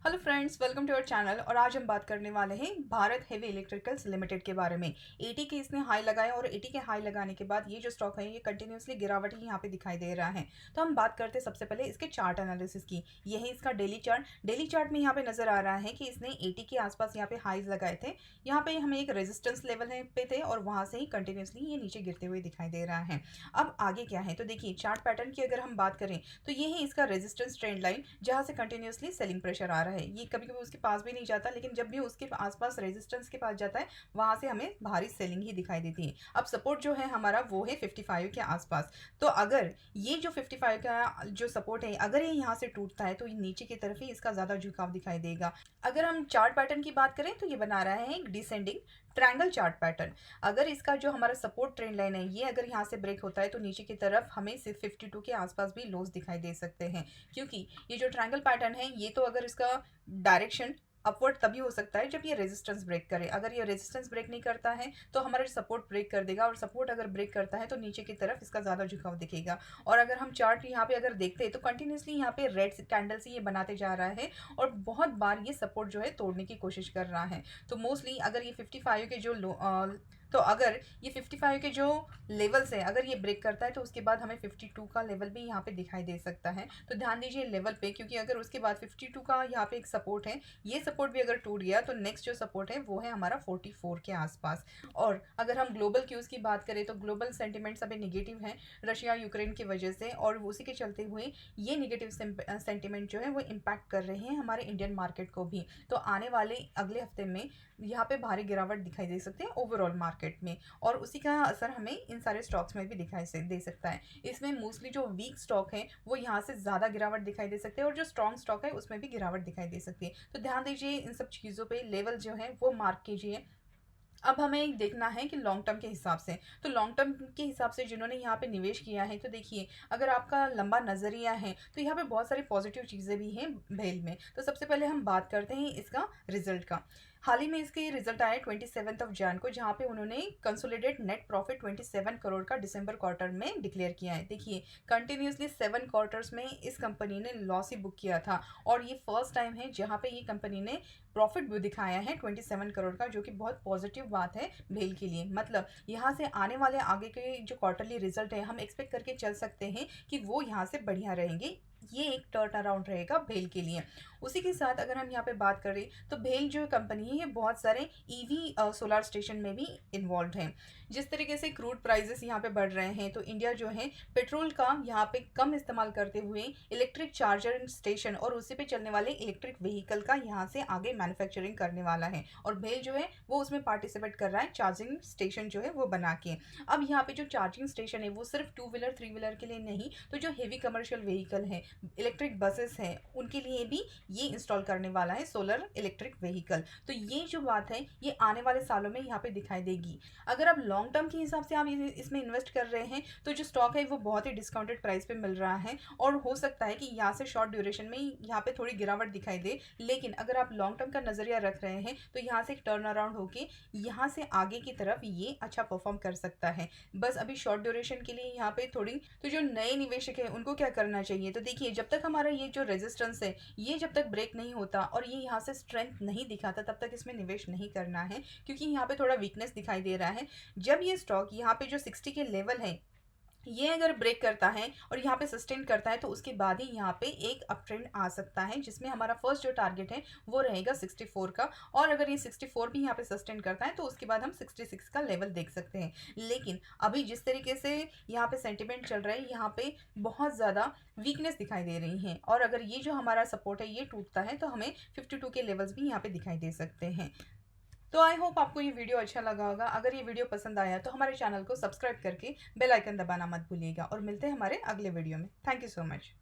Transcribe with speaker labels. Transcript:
Speaker 1: Hello friends, welcome to our channel. और आज हम बात करने वाले हैं भारत हेवी इलेक्ट्रिकल्स लिमिटेड के बारे में। 80 के इसने हाई लगाया और 80 के हाई लगाने के बाद ये जो स्टॉक है ये कंटिन्यूसली गिरावट ही यहाँ पे दिखाई दे रहा है। तो हम बात करते हैं सबसे पहले इसके चार्ट एनालिसिस की। ये है इसका डेली चार्ट में यहाँ पे नजर आ रहा है कि इसने 80 के आसपास यहाँ पे हाईज लगाए थे। यहाँ पे हमें एक रेजिस्टेंस लेवल पे थे और वहां से ही कंटिन्यूसली ये नीचे गिरते हुए दिखाई दे रहा है। अब आगे क्या है, तो देखिए चार्ट पैटर्न की अगर हम बात करें तो ये है इसका रेजिस्टेंस ट्रेंड लाइन, जहाँ से कंटिन्यूसली सेलिंग प्रेशर आ रहा है। ये कभी कभी उसके पास भी नहीं जाता, लेकिन जब भी उसके आसपास रेजिस्टेंस के पास जाता है वहां से हमें भारी सेलिंग ही दिखाई देती है। अब सपोर्ट जो है हमारा वो है 55 के आसपास। तो अगर ये जो 55 का जो सपोर्ट है, अगर ये यहाँ से टूटता है तो ये नीचे की तरफ ही इसका ज़्यादा झुकाव दिखाई देगा। अगर हम चार्ट पैटर्न की बात करें तो ये बना रहा है एक डिसेंडिंग ट्रायंगल चार्ट पैटर्न। अगर इसका जो हमारा सपोर्ट ट्रेंड लाइन है ये अगर यहाँ से ब्रेक होता है तो नीचे की तरफ हमें सिर्फ 52 के आसपास भी लोस दिखाई दे सकते हैं, क्योंकि ये जो ट्रायंगल पैटर्न है ये तो अगर इसका डायरेक्शन अपवर्ड तभी हो सकता है जब ये रेजिस्टेंस ब्रेक करे। अगर ये रेजिस्टेंस ब्रेक नहीं करता है तो हमारा सपोर्ट ब्रेक कर देगा, और सपोर्ट अगर ब्रेक करता है तो नीचे की तरफ इसका ज़्यादा झुकाव दिखेगा। और अगर हम चार्ट यहाँ पे अगर देखते हैं तो कंटिन्यूसली यहाँ पे रेड कैंडल से ये बनाते जा रहा है और बहुत बार ये सपोर्ट जो है तोड़ने की कोशिश कर रहा है। तो मोस्टली अगर ये 55 के जो तो अगर ये 55 के जो लेवल्स है अगर ये ब्रेक करता है तो उसके बाद हमें 52 का लेवल भी यहाँ पे दिखाई दे सकता है। तो ध्यान दीजिए लेवल पे, क्योंकि अगर उसके बाद 52 का यहाँ पे एक सपोर्ट है, ये सपोर्ट भी अगर टूट गया तो नेक्स्ट जो सपोर्ट है वो है हमारा 44 के आसपास। और अगर हम ग्लोबल क्यूज की बात करें तो ग्लोबल सेंटिमेंट्स अभी निगेटिव हैं रशिया यूक्रेन की वजह से, और उसी के चलते हुए ये निगेटिव सेंटिमेंट जो है वो इम्पैक्ट कर रहे हैं हमारे इंडियन मार्केट को भी। तो आने वाले अगले हफ्ते में यहाँ पे भारी गिरावट दिखाई दे सकते हैं ओवरऑल मार्केट में, और उसी का असर हमें इन सारे स्टॉक्स में भी दिखाई दे सकता है। इसमें मोस्टली जो वीक स्टॉक है वो यहाँ से ज़्यादा गिरावट दिखाई दे सकते हैं, और जो स्ट्रॉन्ग स्टॉक है उसमें भी गिरावट दिखाई दे सकती है। तो ध्यान दीजिए इन सब चीज़ों पे, लेवल जो है वो मार्क कीजिए। अब हमें देखना है कि लॉन्ग टर्म के हिसाब से, तो लॉन्ग टर्म के हिसाब से जिन्होंने यहाँ पे निवेश किया है तो देखिए अगर आपका लंबा नज़रिया है तो यहाँ पे बहुत सारी पॉजिटिव चीज़ें भी हैं भेल में। तो सबसे पहले हम बात करते हैं इसका रिजल्ट का। हाल ही में इसके रिजल्ट आए 27 जैन को, जहाँ पे उन्होंने कंसोलिडेट नेट प्रॉफिट 27 करोड़ का दिसंबर क्वार्टर में डिक्लेयर किया है। देखिए कंटिन्यूसली 7 क्वार्टर्स में इस कंपनी ने लॉस ही बुक किया था, और ये फर्स्ट टाइम है जहाँ पे ये कंपनी ने प्रॉफिट भी दिखाया है 27 करोड़ का, जो कि बहुत पॉजिटिव बात है भेल के लिए। मतलब यहाँ से आने वाले आगे के जो क्वार्टरली रिजल्ट है हम एक्सपेक्ट करके चल सकते हैं कि वो यहाँ से बढ़िया रहेंगे। ये एक टर्न अराउंड रहेगा भेल के लिए। उसी के साथ अगर हम यहाँ पे बात करें तो भेल जो कंपनी है ये बहुत सारे ईवी सोलर स्टेशन में भी इन्वॉल्व है। जिस तरीके से क्रूड प्राइसेस यहाँ पे बढ़ रहे हैं तो इंडिया जो है पेट्रोल का यहाँ पे कम इस्तेमाल करते हुए इलेक्ट्रिक चार्जर स्टेशन और उसी पे चलने वाले इलेक्ट्रिक व्हीकल का यहाँ से आगे मैन्युफैक्चरिंग करने वाला है, और भेल जो है वो उसमें पार्टिसिपेट कर रहा है चार्जिंग स्टेशन जो है वो बना के। अब यहाँ पे जो चार्जिंग स्टेशन है वो सिर्फ 2 व्हीलर 3 व्हीलर के लिए नहीं, तो जो हेवी कमर्शियल व्हीकल है, इलेक्ट्रिक बसेस हैं, उनके लिए भी ये इंस्टॉल करने वाला है सोलर इलेक्ट्रिक व्हीकल। तो ये जो बात है ये आने वाले सालों में यहाँ पे दिखाई देगी। अगर आप लॉन्ग टर्म के हिसाब से आप इसमें इन्वेस्ट कर रहे हैं तो जो स्टॉक है वो बहुत ही डिस्काउंटेड प्राइस पे मिल रहा है, और हो सकता है कि यहाँ से शॉर्ट ड्यूरेशन में यहाँ पे थोड़ी गिरावट दिखाई दे। लेकिन अगर आप लॉन्ग टर्म का नजरिया रख रहे हैं तो यहाँ से एक टर्न अराउंड होके यहाँ से आगे की तरफ ये अच्छा परफॉर्म कर सकता है। बस अभी शॉर्ट ड्यूरेशन के लिए यहाँ पे थोड़ी, तो जो नए निवेशक है उनको क्या करना चाहिए, तो देखिए जब तक हमारा ये जो रेजिस्टेंस है ये जब तक ब्रेक नहीं होता और ये यहाँ से स्ट्रेंथ नहीं दिखाता तब तक इसमें निवेश नहीं करना है, क्योंकि यहाँ पे थोड़ा वीकनेस दिखाई दे रहा है। जब ये स्टॉक यहाँ पे जो 60 के लेवल है ये अगर ब्रेक करता है और यहाँ पे सस्टेन करता है तो उसके बाद ही यहाँ पे एक अप ट्रेंड आ सकता है, जिसमें हमारा फर्स्ट जो टारगेट है वो रहेगा 64 का, और अगर ये 64 भी यहाँ पे सस्टेन करता है तो उसके बाद हम 66 का लेवल देख सकते हैं। लेकिन अभी जिस तरीके से यहाँ पे सेंटिमेंट चल रहा है यहाँ पे बहुत ज़्यादा वीकनेस दिखाई दे रही है, और अगर ये जो हमारा सपोर्ट है ये टूटता है तो हमें 52 के लेवल्स भी यहाँ पे दिखाई दे सकते हैं। तो आई होप आपको ये वीडियो अच्छा लगा होगा। अगर ये वीडियो पसंद आया तो हमारे चैनल को सब्सक्राइब करके बेल आइकन दबाना मत भूलिएगा, और मिलते हैं हमारे अगले वीडियो में। Thank you so much.